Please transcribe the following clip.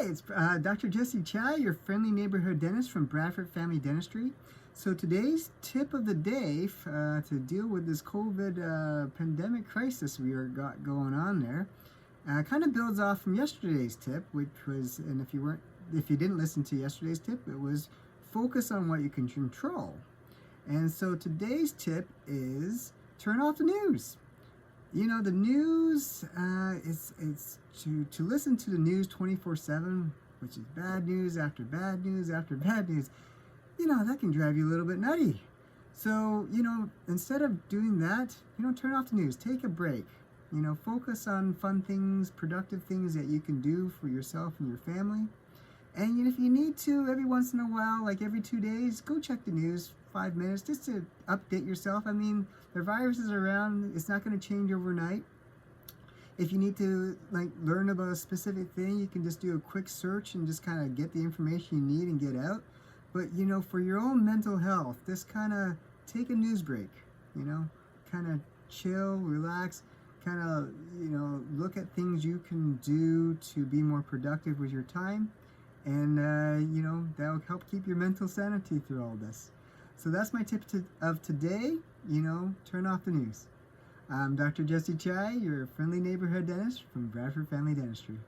It's Dr. Jesse Chai, your friendly neighborhood dentist from Bradford Family Dentistry. So today's tip of the day to deal with this COVID pandemic crisis we got going on there kind of builds off from yesterday's tip, which was, and if you didn't listen to yesterday's tip, it was focus on what you can control. And so today's tip is turn off the news. You know, the news, it's to listen to the news 24/7, which is bad news after bad news after bad news, you know, that can drive you a little bit nutty. So, you know, instead of doing that, you know, turn off the news, take a break, you know, focus on fun things, productive things that you can do for yourself and your family. And if you need to, every once in a while, like every 2 days, go check the news 5 minutes just to update yourself. I mean, the virus is around. It's not going to change overnight. If you need to learn about a specific thing, you can just do a quick search and just kind of get the information you need and get out. But, you know, for your own mental health, just kind of take a news break, you know, kind of chill, relax, kind of, you know, look at things you can do to be more productive with your time. And, you know, that'll help keep your mental sanity through all this. So that's my tip of today, you know, turn off the news. I'm Dr. Jesse Chai, your friendly neighborhood dentist from Bradford Family Dentistry.